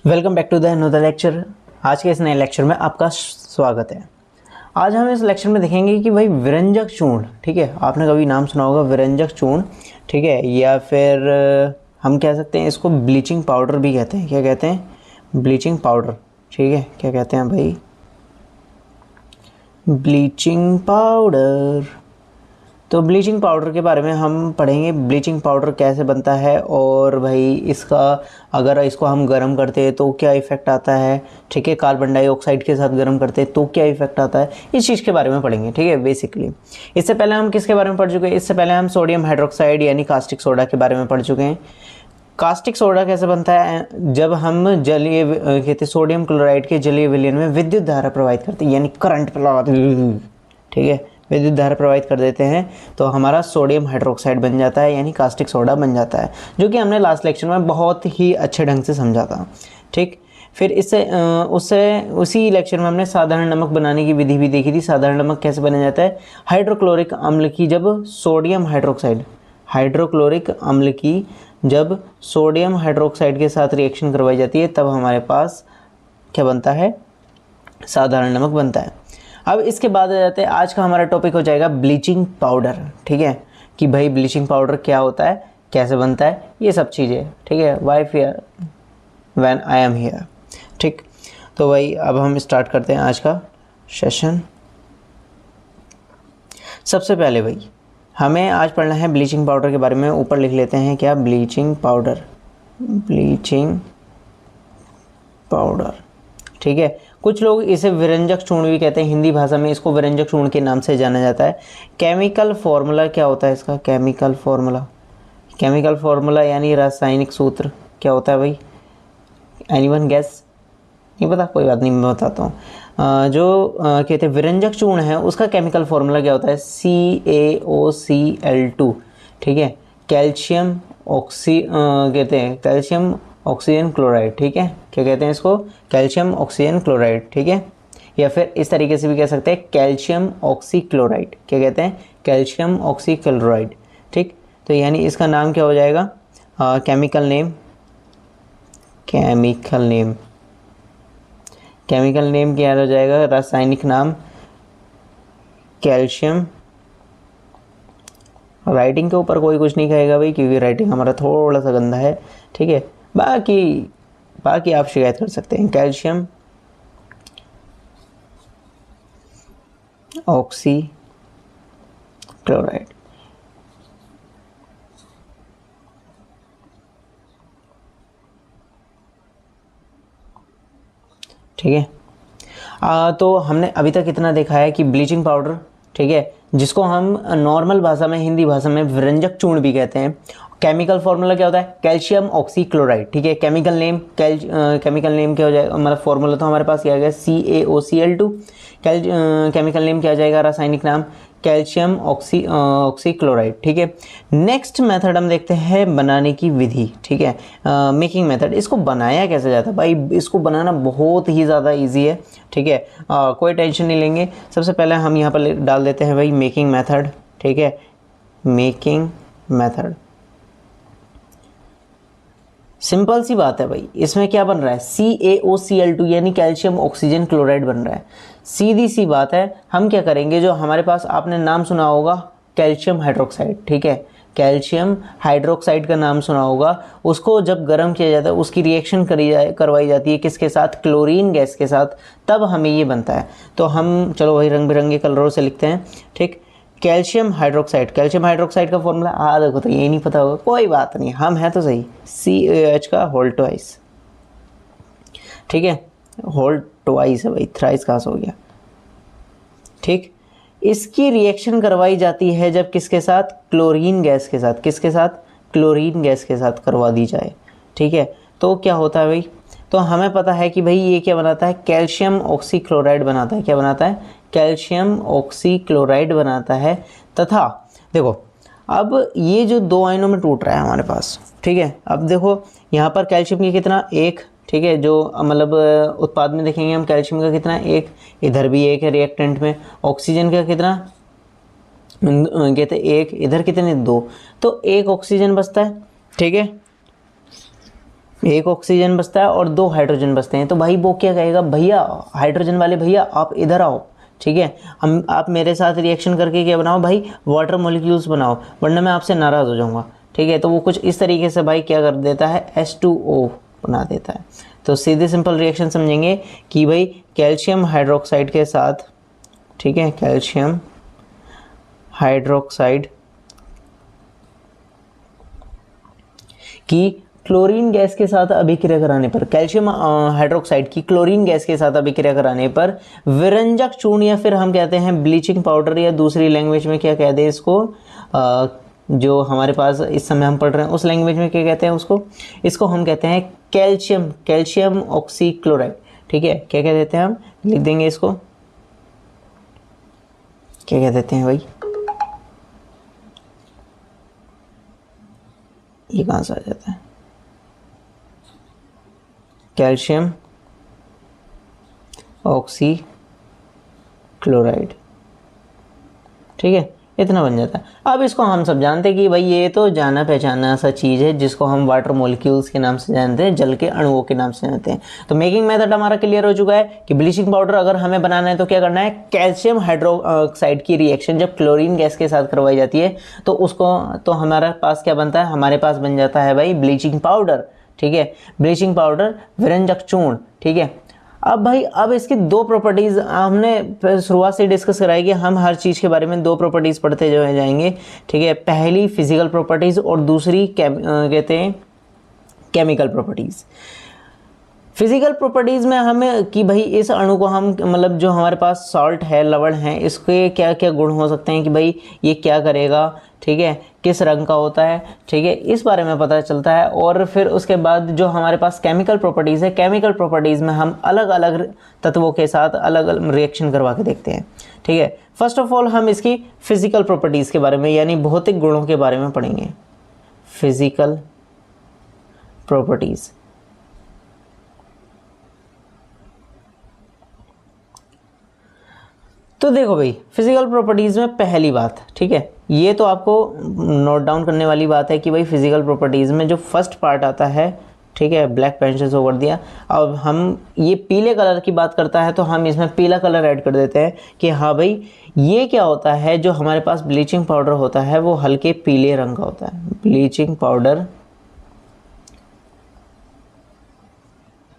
Welcome back to the another lecture. आज के इस नए लेक्चर में आपका स्वागत है। आज हम इस लेक्चर में देखेंगे कि भाई विरंजक चूर्ण, ठीक है, आपने कभी नाम सुना होगा विरंजक चूर्ण, ठीक है, या फिर हम कह सकते हैं इसको ब्लीचिंग पाउडर भी कहते हैं। क्या कहते हैं? ब्लीचिंग पाउडर, ठीक है। क्या कहते हैं भाई? Bleaching powder. तो ब्लीचिंग पाउडर के बारे में हम पढ़ेंगे, ब्लीचिंग पाउडर कैसे बनता है और भाई इसका अगर इसको हम गर्म करते हैं तो क्या इफ़ेक्ट आता है, ठीक है। कार्बन डाइऑक्साइड के साथ गर्म करते हैं तो क्या इफ़ेक्ट आता है, इस चीज़ के बारे में पढ़ेंगे, ठीक है। बेसिकली इससे पहले हम किसके बारे में पढ़ चुके हैं? इससे पहले हम सोडियम हाइड्रोक्साइड यानी कास्टिक सोडा के बारे में पढ़ चुके हैं। कास्टिक सोडा कैसे बनता है? जब हम जलीय कहते सोडियम क्लोराइड के जलीय विलयन में विद्युत धारा प्रवाहित करते हैं, यानी करंट लगाते हैं, ठीक है, विद्युत धारा प्रवाहित कर देते हैं तो हमारा सोडियम हाइड्रोक्साइड बन जाता है, यानी कास्टिक सोडा बन जाता है, जो कि हमने लास्ट लेक्चर में बहुत ही अच्छे ढंग से समझा था, ठीक। फिर उसी लेक्चर में हमने साधारण नमक बनाने की विधि भी देखी थी। साधारण नमक कैसे बना जाता है? हाइड्रोक्लोरिक अम्ल की जब सोडियम हाइड्रोक्साइड हाइड्रोक्लोरिक अम्ल की जब सोडियम हाइड्रोक्साइड के साथ रिएक्शन करवाई जाती है तब हमारे पास क्या बनता है? साधारण नमक बनता है। अब इसके बाद आ जाते हैं, आज का हमारा टॉपिक हो जाएगा ब्लीचिंग पाउडर, ठीक है, कि भाई ब्लीचिंग पाउडर क्या होता है, कैसे बनता है, ये सब चीज़ें, ठीक है। Why fear when I am here, ठीक। तो भाई अब हम स्टार्ट करते हैं आज का सेशन। सबसे पहले भाई हमें आज पढ़ना है ब्लीचिंग पाउडर के बारे में। ऊपर लिख लेते हैं क्या? ब्लीचिंग पाउडर, ब्लीचिंग पाउडर, ठीक है। कुछ लोग इसे विरंजक चूर्ण भी कहते हैं, हिंदी भाषा में इसको विरंजक चूर्ण के नाम से जाना जाता है। केमिकल फॉर्मूला क्या होता है इसका? केमिकल फॉर्मूला यानी रासायनिक सूत्र क्या होता है भाई? Anyone guess? नहीं पता? कोई बात नहीं, मैं बताता हूँ। जो कहते हैं विरंजक चूर्ण है उसका केमिकल फॉर्मूला क्या होता है? CaOCl2, ठीक है। कैल्शियम कहते हैं कैल्शियम ऑक्सीजन क्लोराइड, ठीक है। क्या कहते हैं इसको? कैल्शियम ऑक्सीजन क्लोराइड, ठीक है। या फिर इस तरीके से भी कह सकते हैं कैल्शियम ऑक्सीक्लोराइड। क्या कहते हैं? कैल्शियम ऑक्सीक्लोराइड, ठीक। तो यानी इसका नाम क्या हो जाएगा? केमिकल नेम क्या हो जाएगा? रासायनिक नाम कैल्शियम। राइटिंग के ऊपर कोई कुछ नहीं कहेगा भाई, क्योंकि राइटिंग हमारा थोड़ा सा गंदा है, ठीक है। बाकी आप शिकायत कर सकते हैं। कैल्शियम ऑक्सी क्लोराइड, ठीक है। तो हमने अभी तक इतना देखा है कि ब्लीचिंग पाउडर, ठीक है, जिसको हम नॉर्मल भाषा में, हिंदी भाषा में विरंजक चूर्ण भी कहते हैं। केमिकल फॉर्मूला क्या होता है? कैल्शियम ऑक्सीक्लोराइड, ठीक है। केमिकल नेम क्या हो जाएगा? मतलब फॉर्मूला तो हमारे पास क्या आ गया? CaOCl2। केमिकल नेम क्या आ जाएगा? रासायनिक नाम कैल्शियम ऑक्सीक्लोराइड, ठीक है। नेक्स्ट मेथड हम देखते हैं बनाने की विधि, ठीक है, मेकिंग मेथड। इसको बनाया कैसे जाता है भाई? इसको बनाना बहुत ही ज़्यादा इजी है, ठीक है। कोई टेंशन नहीं लेंगे। सबसे पहले हम यहाँ पर डाल देते हैं भाई मेकिंग मेथड, ठीक है। मेकिंग मेथड सिंपल सी बात है भाई। इसमें क्या बन रहा है? CaOCl2 यानी कैल्शियम ऑक्सीजन क्लोराइड बन रहा है। सीधी सी बात है। हम क्या करेंगे, जो हमारे पास आपने नाम सुना होगा कैल्शियम हाइड्रोक्साइड, ठीक है, कैल्शियम हाइड्रोक्साइड का नाम सुना होगा। उसको जब गर्म किया जाता है उसकी रिएक्शन करवाई जाती है किसके साथ? क्लोरीन गैस के साथ, तब हमें ये बनता है। तो हम चलो भाई रंग बिरंगे कलरों से लिखते हैं, ठीक। कैल्शियम हाइड्रोक्साइड का फॉर्मूला देखो, तो ये नहीं पता होगा, कोई बात नहीं, हम हैं तो सही। CaOH का होल ट्वाइस, ठीक है, होल ट्वाइस है भाई, थ्राइस कहाँ से हो गया, ठीक। इसकी रिएक्शन करवाई जाती है जब किसके साथ? क्लोरीन गैस के साथ। किसके साथ? क्लोरीन गैस के साथ करवा दी जाए, ठीक है। तो क्या होता है भाई? तो हमें पता है कि भाई ये क्या बनाता है? कैल्शियम ऑक्सीक्लोराइड बनाता है। क्या बनाता है? कैल्शियम ऑक्सीक्लोराइड बनाता है। तथा देखो, अब ये जो दो आयनों में टूट रहा है हमारे पास, ठीक है। अब देखो यहाँ पर कैल्शियम की कितना? एक, ठीक है। जो मतलब उत्पाद में देखेंगे हम, कैल्शियम का कितना? एक। इधर भी एक है रिएक्टेंट में। ऑक्सीजन का कितना कहते हैं? एक। इधर कितने? दो। तो एक ऑक्सीजन बचता है, ठीक है। एक ऑक्सीजन बचता है और 2 हाइड्रोजन बचते हैं। तो भाई वो क्या कहेगा, भैया हाइड्रोजन वाले भैया आप इधर आओ, ठीक है, हम आप मेरे साथ रिएक्शन करके क्या बनाओ भाई, वाटर मॉलिक्यूल्स बनाओ, वरना मैं आपसे नाराज़ हो जाऊंगा, ठीक है। तो वो कुछ इस तरीके से भाई क्या कर देता है, H2O बना देता है। तो सीधे सिंपल रिएक्शन समझेंगे कि भाई कैल्शियम हाइड्रोक्साइड के साथ, ठीक है, कैल्शियम हाइड्रोक्साइड की क्लोरीन गैस के साथ अभिक्रिया कराने पर, कैल्शियम हाइड्रोक्साइड की क्लोरीन गैस के साथ अभिक्रिया कराने पर विरंजक चूर्ण, या फिर हम कहते हैं ब्लीचिंग पाउडर, या दूसरी लैंग्वेज में क्या कहते हैं इसको, जो हमारे पास इस समय हम पढ़ रहे हैं उस लैंग्वेज में क्या कहते हैं उसको, इसको हम कहते हैं कैल्शियम ऑक्सीक्लोराइड, ठीक है। क्या कह देते हैं हम, लिख देंगे इसको, क्या कह देते हैं भाई, ये कहाँ से आ जाता है, कैल्शियम ऑक्सीक्लोराइड, ठीक है, इतना बन जाता है। अब इसको हम सब जानते हैं कि भाई ये तो जाना पहचाना सा चीज़ है जिसको हम वाटर मॉलिक्यूल्स के नाम से जानते हैं, जल के अणुओं के नाम से जानते हैं। तो मेकिंग मेथड हमारा क्लियर हो चुका है कि ब्लीचिंग पाउडर अगर हमें बनाना है तो क्या करना है, कैल्शियम हाइड्रोक्साइड की रिएक्शन जब क्लोरीन गैस के साथ करवाई जाती है तो उसको, तो हमारे पास क्या बनता है, हमारे पास बन जाता है भाई ब्लीचिंग पाउडर, ठीक है, ब्लीचिंग पाउडर विरंजक चूर्ण, ठीक है। अब भाई अब इसकी 2 प्रॉपर्टीज़ हमने शुरुआत से डिस्कस कराई कि हम हर चीज़ के बारे में 2 प्रॉपर्टीज़ पढ़ते जो है जाएंगे, ठीक है। पहली फिजिकल प्रॉपर्टीज़ और दूसरी कहते हैं केमिकल प्रॉपर्टीज़। फिजिकल प्रॉपर्टीज़ में हमें कि भाई इस अणु को हम, मतलब जो हमारे पास सॉल्ट है, लवण है, इसके क्या क्या गुण हो सकते हैं कि भाई ये क्या करेगा, ठीक है, किस रंग का होता है, ठीक है, इस बारे में पता चलता है। और फिर उसके बाद जो हमारे पास केमिकल प्रॉपर्टीज़ है, केमिकल प्रॉपर्टीज़ में हम अलग अलग तत्वों के साथ अलग अलग रिएक्शन करवा के देखते हैं, ठीक है। फर्स्ट ऑफ ऑल हम इसकी फिजिकल प्रॉपर्टीज़ के बारे में यानी भौतिक गुणों के बारे में पढ़ेंगे, फिजिकल प्रॉपर्टीज़। तो देखो भाई फिजिकल प्रॉपर्टीज़ में पहली बात, ठीक है, ये तो आपको नोट डाउन करने वाली बात है कि भाई फिजिकल प्रॉपर्टीज़ में जो फर्स्ट पार्ट आता है, ठीक है, ब्लैक पेंसिल से कर दिया। अब हम ये पीले कलर की बात करता है तो हम इसमें पीला कलर ऐड कर देते हैं कि हाँ भाई ये क्या होता है, जो हमारे पास ब्लीचिंग पाउडर होता है वो हल्के पीले रंग का होता है, ब्लीचिंग पाउडर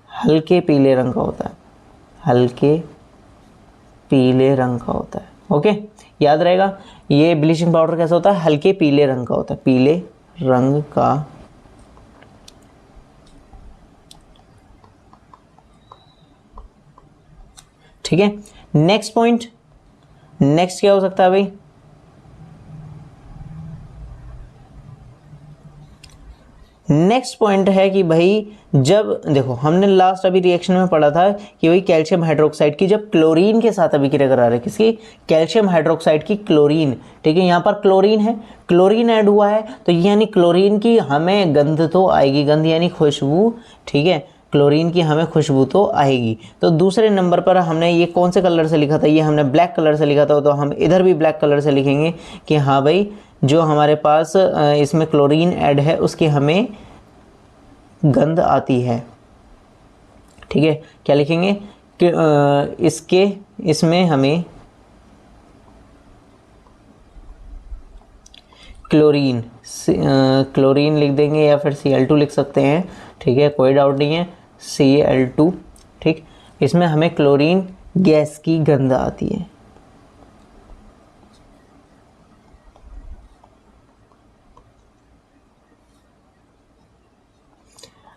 हल्के पीले रंग का होता है, हल्के पीले रंग का होता है, ओके, याद रहेगा। ये ब्लीचिंग पाउडर कैसा होता है, हल्के पीले रंग का होता है, पीले रंग का, ठीक है। नेक्स्ट पॉइंट, नेक्स्ट क्या हो सकता है भाई, नेक्स्ट पॉइंट है कि भाई जब देखो हमने लास्ट अभी रिएक्शन में पढ़ा था कि भाई कैल्शियम हाइड्रोक्साइड की जब क्लोरीन के साथ अभिक्रिया करा रहे, किसकी, कैल्शियम हाइड्रोक्साइड की क्लोरीन, ठीक है, यहाँ पर क्लोरीन है, क्लोरीन ऐड हुआ है तो यानी क्लोरीन की हमें गंध तो आएगी, गंध यानी खुशबू, ठीक है, क्लोरीन की हमें खुशबू तो आएगी। तो दूसरे नंबर पर हमने ये कौन से कलर से लिखा था, ये हमने ब्लैक कलर से लिखा था, तो हम इधर भी ब्लैक कलर से लिखेंगे कि हाँ भाई जो हमारे पास इसमें क्लोरीन ऐड है उसकी हमें गंध आती है, ठीक है। क्या लिखेंगे कि इसके इसमें हमें क्लोरीन क्लोरीन लिख देंगे या फिर Cl2 लिख सकते हैं, ठीक है, कोई डाउट नहीं है, Cl2, ठीक, इसमें हमें क्लोरीन गैस की गंध आती है।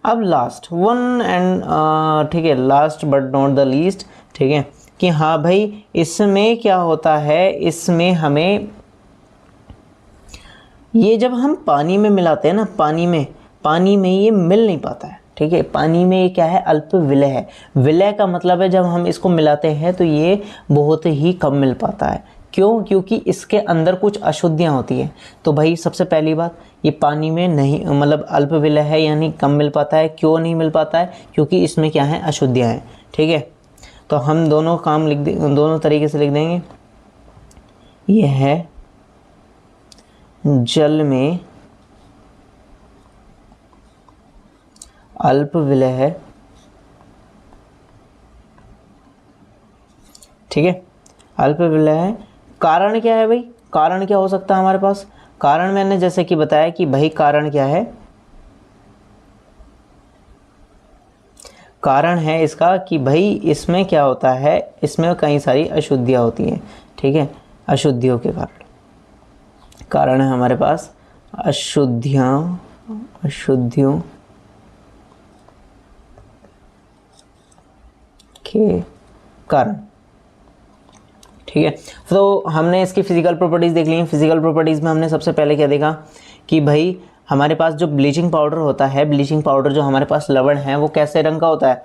अब लास्ट वन एंड, ठीक है, last but not the least, ठीक है, कि हाँ भाई इसमें क्या होता है, इसमें हमें ये जब हम पानी में मिलाते हैं ना, पानी में ये मिल नहीं पाता है, ठीक है, पानी में ये क्या है, अल्प विलय है। विलय का मतलब है जब हम इसको मिलाते हैं तो ये बहुत ही कम मिल पाता है। क्यों, क्योंकि इसके अंदर कुछ अशुद्धियाँ होती हैं। तो भाई सबसे पहली बात, ये पानी में नहीं, मतलब अल्प विलय है यानी कम मिल पाता है। क्यों नहीं मिल पाता है, क्योंकि इसमें क्या है, अशुद्धियाँ हैं, ठीक है। तो हम दोनों काम लिख दे, दोनों तरीके से लिख देंगे। ये है जल में अल्प विलय है, ठीक है, अल्प विलय है। कारण क्या है भाई, कारण क्या हो सकता है हमारे पास? कारण मैंने जैसे कि बताया कि भाई कारण क्या है, कारण है इसका कि भाई इसमें क्या होता है, इसमें कई सारी अशुद्धियाँ होती हैं, ठीक है, अशुद्धियों के कारण है हमारे पास अशुद्धियों के कारण, ठीक है। तो हमने इसकी फिजिकल प्रॉपर्टीज़ देख ली हैं। फिजिकल प्रॉपर्टीज़ में हमने सबसे पहले क्या देखा कि भाई हमारे पास जो ब्लीचिंग पाउडर होता है, ब्लीचिंग पाउडर जो हमारे पास लवण है वो कैसे रंग का होता है?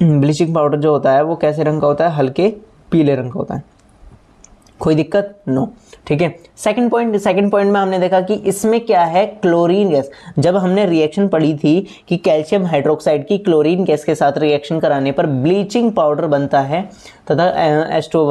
ब्लीचिंग पाउडर जो होता है वो कैसे रंग का होता है? हल्के पीले रंग का होता है। कोई दिक्कत? नो, ठीक है। सेकंड पॉइंट में हमने देखा कि इसमें क्या है, क्लोरीन गैस। जब हमने रिएक्शन पढ़ी थी कि कैल्शियम हाइड्रोक्साइड की क्लोरीन गैस के साथ रिएक्शन कराने पर ब्लीचिंग पाउडर बनता है तथा H2O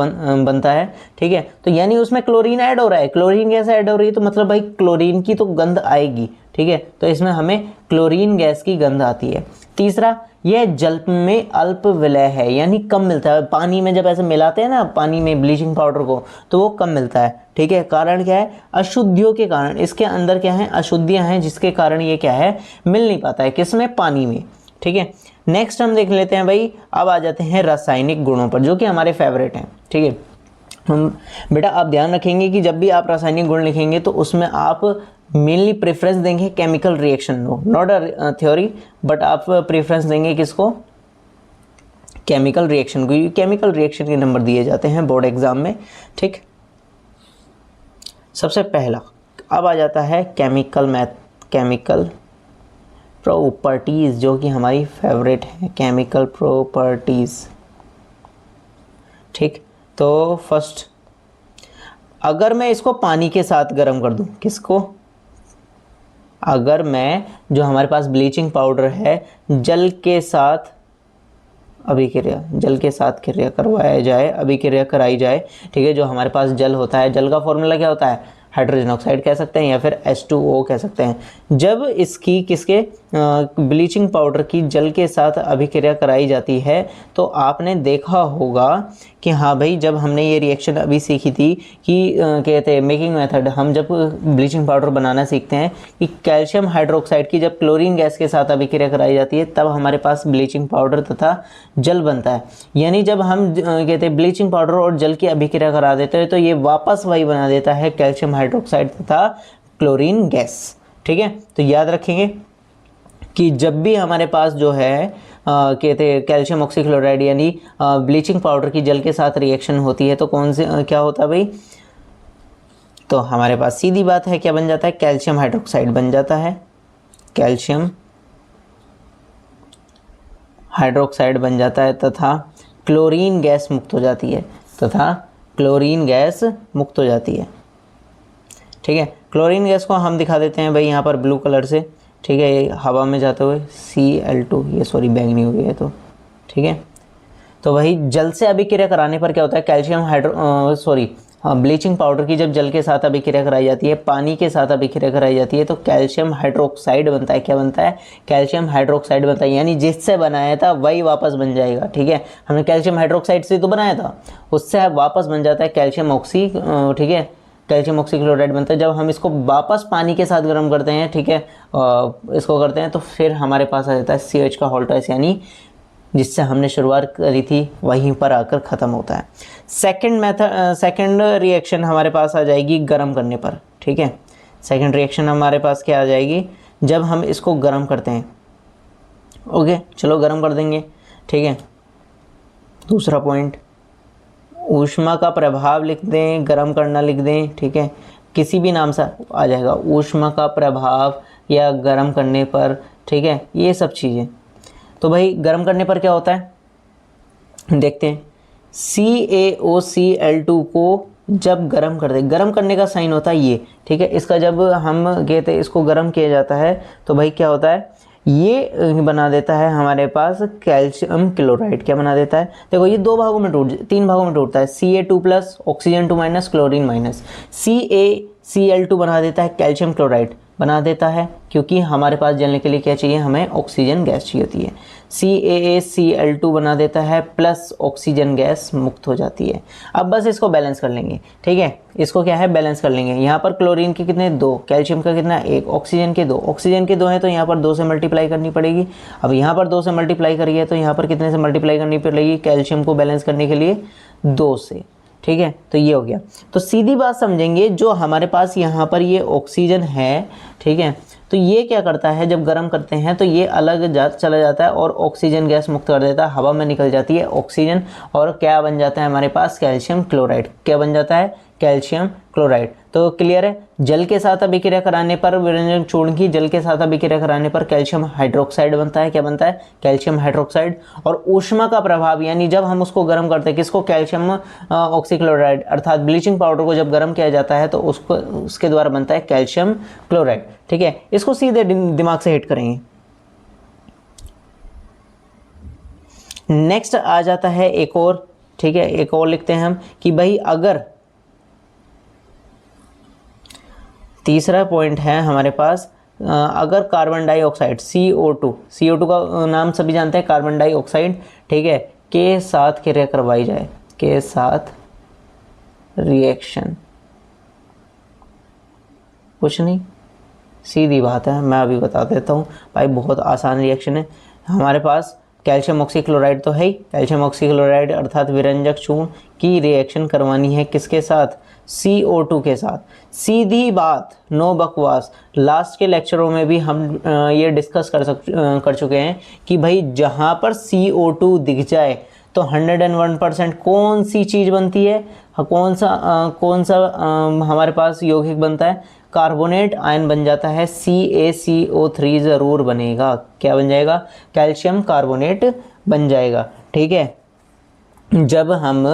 बनता है, ठीक है। तो यानी उसमें क्लोरीन ऐड हो रहा है, क्लोरीन गैस ऐड हो रही है, तो मतलब भाई क्लोरीन की तो गंध आएगी, ठीक है। तो इसमें हमें क्लोरीन गैस की गंध आती है। तीसरा, यह जल में अल्प विलय है, यानी कम मिलता है। पानी में जब ऐसे मिलाते हैं ना, पानी में ब्लीचिंग पाउडर को, तो वो कम मिलता है, ठीक है। कारण क्या है? अशुद्धियों के कारण। इसके अंदर क्या है? अशुद्धियां हैं, जिसके कारण ये क्या है, मिल नहीं पाता है। किसमें? पानी में, ठीक है। नेक्स्ट हम देख लेते हैं भाई, अब आ जाते हैं रासायनिक गुणों पर, जो कि हमारे फेवरेट हैं, ठीक है। हम बेटा आप ध्यान रखेंगे कि जब भी आप रासायनिक गुण लिखेंगे तो उसमें आप मेनली प्रेफरेंस देंगे केमिकल रिएक्शन को, नॉट अ थ्योरी, बट आप प्रेफरेंस देंगे किसको? केमिकल रिएक्शन को। केमिकल रिएक्शन के नंबर दिए जाते हैं बोर्ड एग्जाम में, ठीक। सबसे पहला अब आ जाता है केमिकल प्रॉपर्टीज, जो कि हमारी फेवरेट है, केमिकल प्रॉपर्टीज, ठीक। तो फर्स्ट, अगर मैं इसको पानी के साथ गर्म कर दूं, किसको? अगर मैं जो हमारे पास ब्लीचिंग पाउडर है जल के साथ क्रिया करवाया जाए, अभिक्रिया कराई जाए, ठीक है। जो हमारे पास जल होता है, जल का फॉर्मूला क्या होता है? हाइड्रोजन ऑक्साइड कह सकते हैं या फिर H2O कह सकते हैं। जब इसकी किसके ब्लीचिंग पाउडर की जल के साथ अभिक्रिया कराई जाती है, तो आपने देखा होगा कि हाँ भाई, जब हमने ये रिएक्शन अभी सीखी थी कि कहते हैं मेकिंग मेथड, हम जब ब्लीचिंग पाउडर बनाना सीखते हैं कि कैल्शियम हाइड्रोक्साइड की जब क्लोरीन गैस के साथ अभिक्रिया कराई जाती है, तब हमारे पास ब्लीचिंग पाउडर तथा जल बनता है। यानी जब हम कहते हैं ब्लीचिंग पाउडर और जल की अभिक्रिया करा देते हैं, तो ये वापस वही बना देता है, कैल्शियम हाइड्रोक्साइड तथा क्लोरीन गैस, ठीक है। तो याद रखेंगे कि जब भी हमारे पास जो है कहते हैं कैल्शियम ऑक्सीक्लोराइड यानी ब्लीचिंग पाउडर की जल के साथ रिएक्शन होती है, तो कौन से क्या होता है भाई? तो हमारे पास सीधी बात है, क्या बन जाता है? कैल्शियम हाइड्रोक्साइड बन जाता है, कैल्शियम हाइड्रोक्साइड बन जाता है तथा क्लोरीन गैस मुक्त हो जाती है, ठीक है। क्लोरीन गैस को हम दिखा देते हैं भाई यहाँ पर ब्लू कलर से, ठीक है, हवा में जाते हुए Cl2, ये सॉरी बैंगनी हो गई है, तो ठीक है। तो वही जल से अभिक्रिया कराने पर क्या होता है? कैल्शियम ब्लीचिंग पाउडर की जब जल के साथ अभिक्रिया कराई जाती है, पानी के साथ अभिक्रिया कराई जाती है, तो कैल्शियम हाइड्रोक्साइड बनता है। क्या बनता है? कैल्शियम हाइड्रोक्साइड बनता है, यानी जिससे बनाया था वही वापस बन जाएगा, ठीक है। हमने कैल्शियम हाइड्रोक्साइड से तो बनाया था, उससे वापस बन जाता है कैल्शियम ठीक है, कैल्शियम ऑक्सीक्लोराइड बनता है। जब हम इसको वापस पानी के साथ गर्म करते हैं, ठीक है, इसको करते हैं, तो फिर हमारे पास आ जाता है CH का होल्टाइस, यानी जिससे हमने शुरुआत करी थी वहीं पर आकर ख़त्म होता है। सेकंड रिएक्शन हमारे पास आ जाएगी गर्म करने पर, ठीक है। सेकंड रिएक्शन हमारे पास क्या आ जाएगी? जब हम इसको गर्म करते हैं, ओके, चलो गर्म कर देंगे, ठीक है। दूसरा पॉइंट, ऊष्मा का प्रभाव लिख दें, गर्म करना लिख दें, ठीक है, किसी भी नाम से आ जाएगा, ऊष्मा का प्रभाव या गर्म करने पर, ठीक है, ये सब चीज़ें। तो भाई गर्म करने पर क्या होता है, देखते हैं। CaOCl2 को जब गर्म कर दे, गर्म करने का साइन होता है ये, ठीक है। इसका जब हम कहते हैं इसको गर्म किया जाता है, तो भाई क्या होता है, ये बना देता है हमारे पास कैल्शियम क्लोराइड। क्या बना देता है? देखो ये तीन भागों में टूटता है। Ca2 plus, oxygen 2 minus, chlorine minus. CaCl2 बना देता है कैल्शियम क्लोराइड बना देता है, क्योंकि हमारे पास जलने के लिए क्या चाहिए? हमें ऑक्सीजन गैस चाहिए होती है। CaCl2 बना देता है प्लस ऑक्सीजन गैस मुक्त हो जाती है। अब बस इसको बैलेंस कर लेंगे, ठीक है। इसको क्या है? बैलेंस कर लेंगे। यहाँ पर क्लोरीन के कितने? 2, कैल्शियम का कितना? 1, ऑक्सीजन के 2। ऑक्सीजन के 2 हैं तो यहाँ पर 2 से मल्टीप्लाई करनी पड़ेगी। अब यहाँ पर 2 से मल्टीप्लाई करिए तो यहाँ पर कितने से मल्टीप्लाई करनी पड़ेगी कैल्शियम को बैलेंस करने के लिए? 2 से, ठीक है। तो ये हो गया। तो सीधी बात समझेंगे, जो हमारे पास यहाँ पर ये ऑक्सीजन है, ठीक है, तो ये क्या करता है जब गर्म करते हैं तो ये अलग चला जाता है और ऑक्सीजन गैस मुक्त कर देता है, हवा में निकल जाती है ऑक्सीजन, और क्या बन जाता है हमारे पास? Calcium chloride. क्या बन जाता है? Calcium chloride. तो क्लियर है। जल के साथ अभिक्रिया कराने पर, विरंजन चूर्ण की जल के साथ अभिक्रिया कराने पर कैल्शियम हाइड्रोक्साइड बनता है। क्या बनता है? Calcium hydroxide. और ऊष्मा का प्रभाव, यानी जब हम उसको गर्म करते हैं, किसको? कैल्शियम ऑक्सीक्लोराइड, अर्थात ब्लीचिंग पाउडर को जब गर्म किया जाता है तो उसके द्वारा बनता है कैल्शियम क्लोराइड, ठीक है। इसको सीधे दिमाग से हिट करेंगे। नेक्स्ट आ जाता है एक और, ठीक है, एक और लिखते हैं हम कि भाई अगर तीसरा पॉइंट है हमारे पास, अगर कार्बन डाइऑक्साइड CO2 का नाम सभी जानते हैं, कार्बन डाइऑक्साइड, ठीक है, के साथ क्रिया करवाई जाए, के साथ रिएक्शन, कुछ नहीं, सीधी बात है, मैं अभी बता देता हूँ भाई, बहुत आसान रिएक्शन है। हमारे पास कैल्शियम ऑक्सीक्लोराइड तो है ही, कैल्शियम ऑक्सीक्लोराइड अर्थात विरंजक चूर्ण की रिएक्शन करवानी है किसके साथ? CO2 के साथ। सीधी बात, नो बकवास। लास्ट के लेक्चरों में भी हम ये डिस्कस कर चुके हैं कि भाई जहाँ पर CO2 दिख जाए तो 101% कौन सी चीज़ बनती है? कौन सा हमारे पास यौगिक बनता है? कार्बोनेट आयन बन जाता है। CaCO3 ज़रूर बनेगा। क्या बन जाएगा? कैल्शियम कार्बोनेट बन जाएगा, ठीक है। जब हम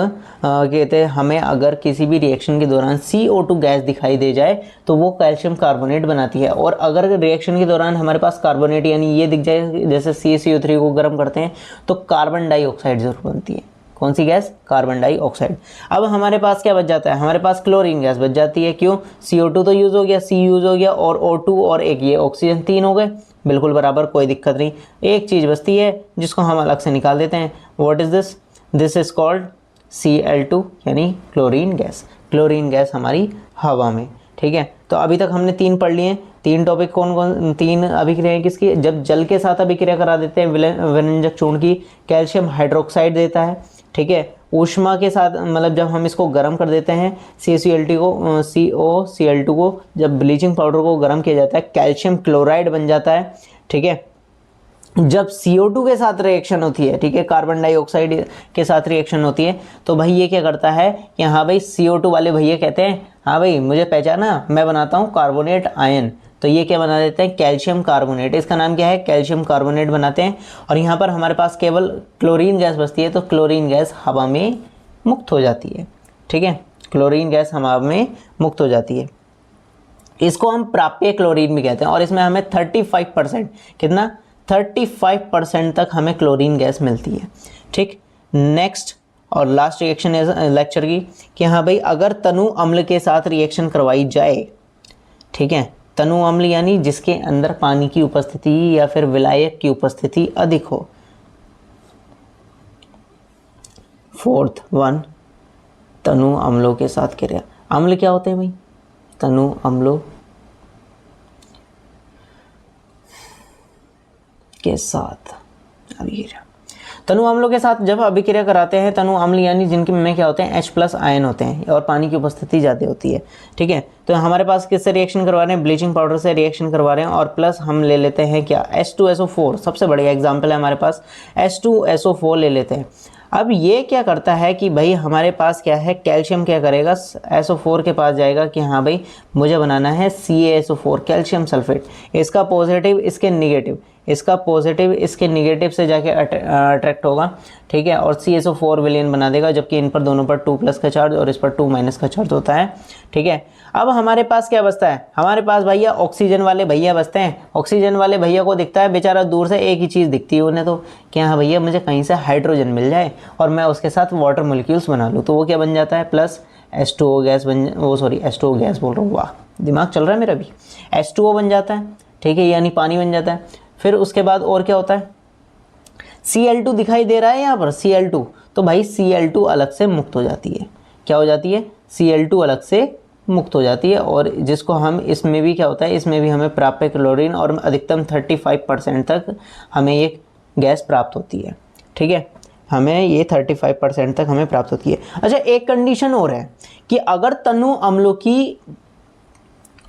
कहते हैं हमें अगर किसी भी रिएक्शन के दौरान CO2 गैस दिखाई दे जाए तो वो कैल्शियम कार्बोनेट बनाती है, और अगर रिएक्शन के दौरान हमारे पास कार्बोनेट यानी ये दिख जाए, जैसे CaCO3 को गर्म करते हैं तो कार्बन डाइऑक्साइड जरूर बनती है। कौन सी गैस? Carbon dioxide. अब हमारे पास क्या बच जाता है? हमारे पास क्लोरीन गैस बच जाती है। क्यों? CO2 तो यूज़ हो गया, C यूज़ हो गया, और O2 और एक ये ऑक्सीजन, 3 हो गए, बिल्कुल बराबर, कोई दिक्कत नहीं। एक चीज़ बचती है जिसको हम अलग से निकाल देते हैं। What is this? This is called Cl2 यानी क्लोरीन गैस। क्लोरीन गैस हमारी हवा में, ठीक है। तो अभी तक हमने 3 पढ़ लिए। 3 टॉपिक कौन कौन? 3 अभिक्रियाएं किसकी? जब जल के साथ अभिक्रिया करा देते हैं विरंजक चूर्ण की, कैल्शियम हाइड्रोक्साइड देता है, ठीक है। ऊष्मा के साथ, मतलब जब हम इसको गर्म कर देते हैं CaCl2 को जब ब्लीचिंग पाउडर को गर्म किया जाता है कैल्शियम क्लोराइड बन जाता है, ठीक है। जब CO2 के साथ रिएक्शन होती है, ठीक है, कार्बन डाइऑक्साइड के साथ रिएक्शन होती है, तो भाई ये क्या करता है कि हाँ भाई CO2 वाले भैया कहते हैं हाँ भाई मुझे पहचाना, मैं बनाता हूँ कार्बोनेट आयन, तो ये क्या बना देते हैं? Calcium carbonate. इसका नाम क्या है? कैल्शियम कार्बोनेट बनाते हैं। और यहाँ पर हमारे पास केवल क्लोरीन गैस बचती है, तो क्लोरीन गैस हवा में मुक्त हो जाती है, ठीक है। क्लोरीन गैस हवा में मुक्त हो जाती है। इसको हम प्राप्य क्लोरीन भी कहते हैं, और इसमें हमें 35%, कितना? 35% तक हमें क्लोरीन गैस मिलती है, ठीक। नेक्स्ट और लास्ट रिएक्शन है लेक्चर की कि हाँ भाई अगर तनु अम्ल के साथ रिएक्शन करवाई जाए, ठीक है, तनु अम्ल यानी जिसके अंदर पानी की उपस्थिति या फिर विलायक की उपस्थिति अधिक हो। 4th वन, तनु अम्लों के साथ क्रिया। अम्ल क्या होते हैं भाई? तनु अम्लों के साथ अभिक्रिया। तनु अम्लों के साथ जब अभिक्रिया कराते हैं, तनु अम्ल यानी जिनके में क्या होते हैं? H+ आयन होते हैं और पानी की उपस्थिति ज़्यादा होती है, ठीक है। तो हमारे पास किससे रिएक्शन करवा रहे हैं? ब्लीचिंग पाउडर से रिएक्शन करवा रहे हैं, और प्लस हम ले लेते हैं क्या? H2SO4 सबसे बढ़िया एग्जाम्पल है हमारे पास, H2SO4 ले लेते हैं। अब ये क्या करता है कि भाई हमारे पास क्या है? कैल्शियम क्या करेगा? SO4 के पास जाएगा कि हाँ भाई मुझे बनाना है CaSO4 कैल्शियम सल्फेट। इसका पॉजिटिव, इसके निगेटिव, इसका पॉजिटिव इसके निगेटिव से जाके अट्रैक्ट होगा, ठीक है, और CSO4 विलयन बना देगा, जबकि इन पर दोनों पर 2+ का चार्ज और इस पर 2- का चार्ज होता है, ठीक है। अब हमारे पास क्या बचता है, हमारे पास भैया ऑक्सीजन वाले भैया बचते हैं। ऑक्सीजन वाले भैया को दिखता है बेचारा दूर से एक ही चीज़ दिखती है उन्हें, तो क्या हाँ भैया मुझे कहीं से हाइड्रोजन मिल जाए और मैं उसके साथ वाटर मोलिक्यूल्स बना लूँ, तो वो क्या बन जाता है, plus H2O gas H2O gas बोल रहा हूँ, वाह दिमाग चल रहा है मेरा भी, H2O बन जाता है, ठीक है, यानी पानी बन जाता है। फिर उसके बाद और क्या होता है, Cl2 दिखाई दे रहा है यहाँ पर, Cl2, तो भाई Cl2 अलग से मुक्त हो जाती है, क्या हो जाती है, Cl2 अलग से मुक्त हो जाती है, और जिसको हम इसमें भी क्या होता है, इसमें भी हमें प्राप्य क्लोरीन और अधिकतम 35% तक हमें ये गैस प्राप्त होती है, ठीक है, हमें ये 35% तक हमें प्राप्त होती है। अच्छा, एक कंडीशन और है कि अगर तनु अम्लों की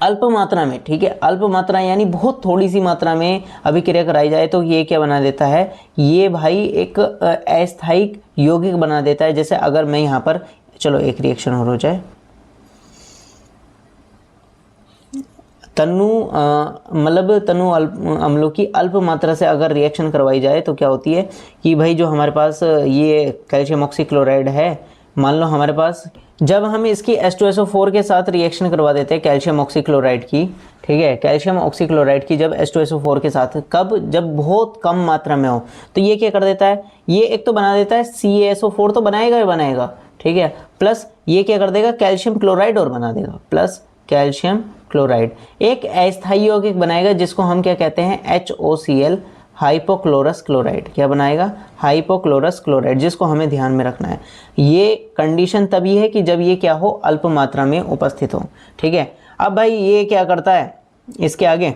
अल्प मात्रा में, ठीक है, अल्प मात्रा यानी बहुत थोड़ी सी मात्रा में अभिक्रिया कराई जाए तो ये क्या बना देता है, ये भाई एक अस्थायी यौगिक बना देता है। जैसे अगर मैं यहाँ पर, चलो एक रिएक्शन और हो जाए, तनु अम्लों की अल्प मात्रा से अगर रिएक्शन करवाई जाए तो क्या होती है कि भाई जो हमारे पास ये कैल्शियम ऑक्सीक्लोराइड है, मान लो हमारे पास, जब हम इसकी H2SO4 के साथ रिएक्शन करवा देते हैं कैल्शियम ऑक्सीक्लोराइड की, ठीक है, कैल्शियम ऑक्सीक्लोराइड की जब H2SO4 के साथ, कब, जब बहुत कम मात्रा में हो, तो ये क्या कर देता है, ये एक तो बना देता है CaSO4 तो बनाएगा ही बनाएगा, ठीक है, प्लस ये क्या कर देगा, कैल्शियम क्लोराइड और बना देगा, प्लस कैल्शियम क्लोराइड, एक अस्थायी यौगिक बनाएगा जिसको हम क्या कहते हैं, HOCl, हाइपोक्लोरस क्लोराइड, क्या बनाएगा, हाइपोक्लोरस क्लोराइड, जिसको हमें ध्यान में रखना है। ये कंडीशन तभी है कि जब ये क्या हो, अल्प मात्रा में उपस्थित हो, ठीक है। अब भाई ये क्या करता है, इसके आगे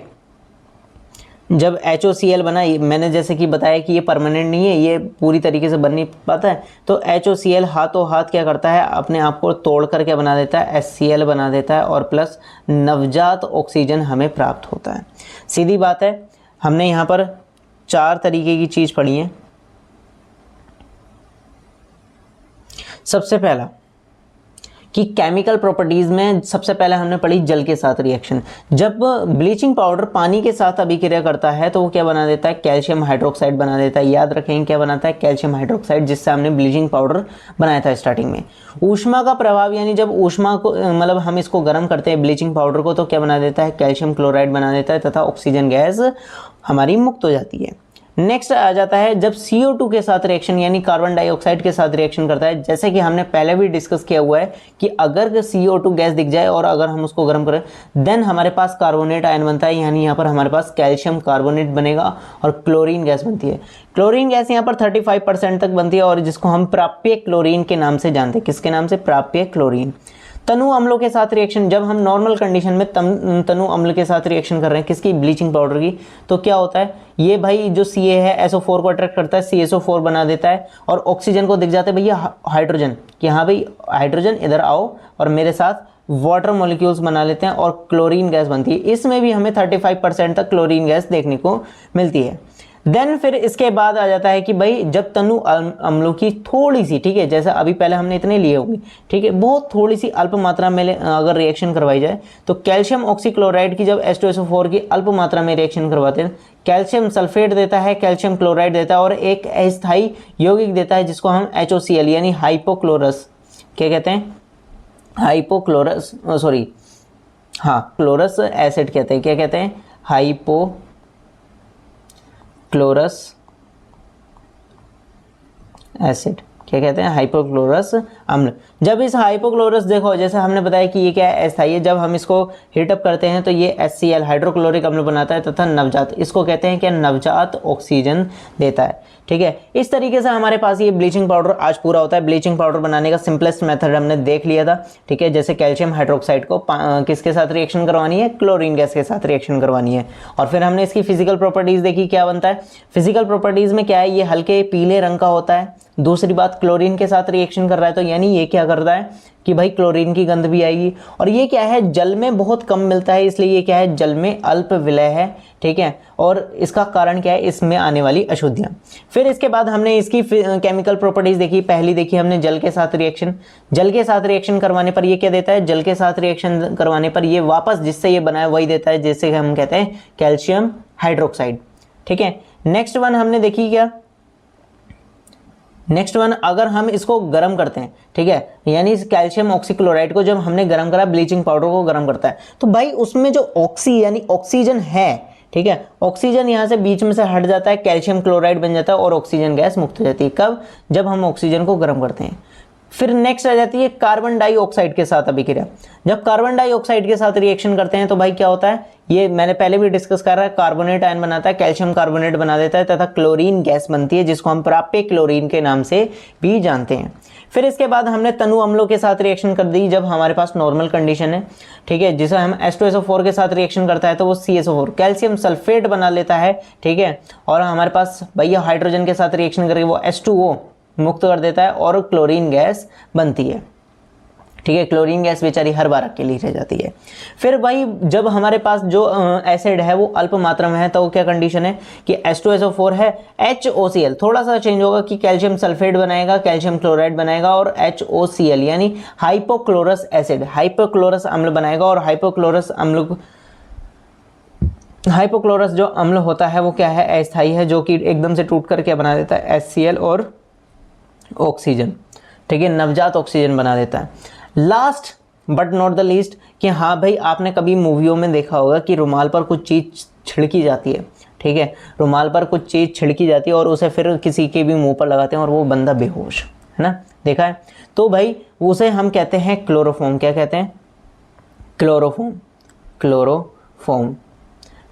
जब HOCl बना, मैंने जैसे कि बताया कि ये परमानेंट नहीं है, ये पूरी तरीके से बन नहीं पाता है, तो HOCl हाथों हाथ क्या करता है, अपने आप को तोड़ कर क्या बना देता है, HCl बना देता है, और प्लस नवजात ऑक्सीजन हमें प्राप्त होता है। सीधी बात है, हमने यहाँ पर 4 तरीके की चीज़ पढ़ी है। सबसे पहला कि केमिकल प्रॉपर्टीज़ में सबसे पहले हमने पढ़ी जल के साथ रिएक्शन। जब ब्लीचिंग पाउडर पानी के साथ अभिक्रिया करता है तो वो क्या बना देता है, कैल्शियम हाइड्रोक्साइड बना देता है। याद रखें क्या बनाता है, कैल्शियम हाइड्रोक्साइड, जिससे हमने ब्लीचिंग पाउडर बनाया था स्टार्टिंग में। ऊष्मा का प्रभाव, यानी जब ऊष्मा को मतलब हम इसको गर्म करते हैं ब्लीचिंग पाउडर को, तो क्या बना देता है, कैल्शियम क्लोराइड बना देता है, तथा ऑक्सीजन गैस हमारी मुक्त हो जाती है। नेक्स्ट आ जाता है जब CO2 के साथ रिएक्शन, यानी कार्बन डाइऑक्साइड के साथ रिएक्शन करता है। जैसे कि हमने पहले भी डिस्कस किया हुआ है कि अगर CO2 गैस दिख जाए और अगर हम उसको गर्म करें, देन हमारे पास कार्बोनेट आयन बनता है, यानी यहाँ पर हमारे पास कैल्शियम कार्बोनेट बनेगा और क्लोरीन गैस बनती है। क्लोरीन गैस यहाँ पर 35% तक बनती है, और जिसको हम प्राप्य क्लोरीन के नाम से जानते हैं। किसके नाम से, प्राप्य क्लोरीन। तनु अम्लों के साथ रिएक्शन, जब हम नॉर्मल कंडीशन में तनु अम्ल के साथ रिएक्शन कर रहे हैं, किसकी, ब्लीचिंग पाउडर की, तो क्या होता है, ये भाई जो Ca है SO4 को अट्रैक्ट करता है, CSO4 बना देता है, और ऑक्सीजन को दिख जाता है भैया हाइड्रोजन, कि हाँ भाई हाइड्रोजन इधर आओ और मेरे साथ वाटर मॉलिक्यूल्स बना लेते हैं, और क्लोरीन गैस बनती है। इसमें भी हमें 35% तक क्लोरीन गैस देखने को मिलती है। देन फिर इसके बाद आ जाता है कि भाई जब तनु अम्लों की थोड़ी सी, ठीक है, जैसा अभी पहले हमने इतने लिए होंगे, ठीक है, बहुत थोड़ी सी अल्प मात्रा में अगर रिएक्शन करवाई जाए, तो कैल्शियम ऑक्सीक्लोराइड की जब H2SO4 की अल्प मात्रा में रिएक्शन करवाते हैं, कैल्शियम सल्फेट देता है, कैल्शियम क्लोराइड देता है, और एक अस्थायी यौगिक देता है जिसको हम HOCl यानी हाइपोक्लोरस, क्या कहते हैं, हाइपोक्लोरस, सॉरी हाँ क्लोरस एसिड कहते हैं। क्या कहते हैं, हाइपोक्लोरस एसिड, क्या कहते हैं, हाइपोक्लोरस अम्ल। जब इस हाइपोक्लोरस, देखो जैसे हमने बताया कि ये क्या है, अस्थायी है, जब हम इसको हीटअप करते हैं तो ये HCl हाइड्रोक्लोरिक अम्ल बनाता है, तथा नवजात, इसको कहते हैं क्या, नवजात ऑक्सीजन देता है। ठीक है, इस तरीके से हमारे पास ये ब्लीचिंग पाउडर आज पूरा होता है। ब्लीचिंग पाउडर बनाने का सिंपलेस्ट मेथड हमने देख लिया था। ठीक है, जैसे कैल्शियम हाइड्रोक्साइड को किसके साथ रिएक्शन करवानी है, क्लोरीन गैस के साथ रिएक्शन करवानी है। और फिर हमने इसकी फिजिकल प्रॉपर्टीज देखी, क्या बनता है। फिजिकल प्रॉपर्टीज में क्या है, ये हल्के पीले रंग का होता है। दूसरी बात, क्लोरीन के साथ रिएक्शन कर रहा है तो यानी ये क्या कर रहा है कि भाई क्लोरीन की गंध भी आएगी। और ये क्या है, जल में बहुत कम मिलता है, इसलिए ये क्या है, जल में अल्प विलय है। ठीक है, और इसका कारण क्या है, इसमें आने वाली अशुद्धियां। फिर इसके बाद हमने इसकी केमिकल प्रॉपर्टीज देखी। पहली देखी हमने जल के साथ रिएक्शन। जल के साथ रिएक्शन करवाने पर ये क्या देता है, जल के साथ रिएक्शन करवाने पर ये वापस जिससे ये बना है वही देता है, जैसे हम कहते हैं कैल्शियम हाइड्रोक्साइड। ठीक है। नेक्स्ट वन हमने देखी क्या, नेक्स्ट वन अगर हम इसको गर्म करते हैं, ठीक है, यानी इस कैल्शियम ऑक्सीक्लोराइड को जब हमने गर्म करा, ब्लीचिंग पाउडर को गर्म करता है, तो भाई उसमें जो ऑक्सी यानी ऑक्सीजन है, ठीक है, ऑक्सीजन यहाँ से बीच में से हट जाता है, कैल्शियम क्लोराइड बन जाता है और ऑक्सीजन गैस मुक्त हो जाती है। कब? जब हम ऑक्सीजन को गर्म करते हैं। फिर नेक्स्ट आ जाती है कार्बन डाइऑक्साइड के साथ अभिक्रिया। जब कार्बन डाइऑक्साइड के साथ रिएक्शन करते हैं तो भाई क्या होता है, ये मैंने पहले भी डिस्कस करा है, कार्बोनेट आयन बनाता है, कैल्शियम कार्बोनेट बना देता है तथा क्लोरीन गैस बनती है जिसको हम प्राप्य क्लोरीन के नाम से भी जानते हैं। फिर इसके बाद हमने तनु अम्लों के साथ रिएक्शन कर दी जब हमारे पास नॉर्मल कंडीशन है, ठीक है, जिसे हम H2SO4 के साथ रिएक्शन करता है तो वो CSO4 कैल्शियम सल्फेट बना लेता है, ठीक है, और हमारे पास भैया हाइड्रोजन के साथ रिएक्शन करके वो H2O मुक्त कर देता है और क्लोरीन गैस बनती है, ठीक है। क्लोरीन गैस बेचारी हर बार अकेली रह जाती है। फिर भाई जब हमारे पास जो एसिड है वो अल्प मात्रा में है तो क्या कंडीशन है कि H2SO4 है, HOCl थोड़ा सा चेंज होगा कि कैल्शियम सल्फेट बनाएगा, कैल्शियम क्लोराइड बनाएगा और HOCl यानी हाइपोक्लोरस एसिड, हाइपोक्लोरस अम्ल बनाएगा। और हाइपोक्लोरस जो अम्ल होता है वो क्या है, अस्थायी है, जो कि एकदम से टूट कर क्या बना देता है, HCl और ऑक्सीजन, ठीक है, नवजात ऑक्सीजन बना देता है। Last but not the least कि हाँ भाई आपने कभी मूवियों में देखा होगा कि रुमाल पर कुछ चीज़ छिड़की जाती है, ठीक है, रुमाल पर कुछ चीज़ छिड़की जाती है और उसे फिर किसी के भी मुंह पर लगाते हैं और वो बंदा बेहोश, है ना, देखा है। तो भाई उसे हम कहते हैं क्लोरोफॉर्म। क्या कहते हैं? क्लोरोफॉर्म, क्लोरोफॉर्म,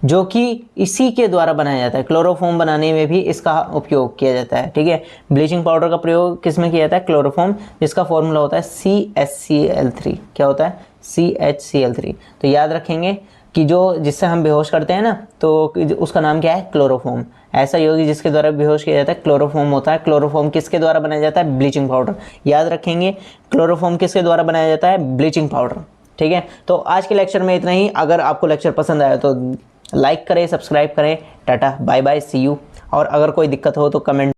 जो कि इसी के द्वारा बनाया जाता है। क्लोरोफॉर्म बनाने में भी इसका उपयोग किया जाता है, ठीक है। ब्लीचिंग पाउडर का प्रयोग किस में किया जाता है? क्लोरोफॉर्म, जिसका फॉर्मूला होता है CHCl3। क्या होता है? CHCl3। तो याद रखेंगे कि जिससे हम बेहोश करते हैं ना, तो उसका नाम क्या है? क्लोरोफॉर्म। ऐसा योगी जिसके द्वारा बेहोश किया जाता है क्लोरोफॉर्म होता है। क्लोरोफॉर्म किसके द्वारा बनाया जाता है? Bleaching powder. याद रखेंगे क्लोरोफॉर्म किसके द्वारा बनाया जाता है? ब्लीचिंग पाउडर, ठीक है। तो आज के लेक्चर में इतना ही। अगर आपको लेक्चर पसंद आया तो लाइक करें, सब्सक्राइब करें। Tata, bye bye, see you. और अगर कोई दिक्कत हो तो कमेंट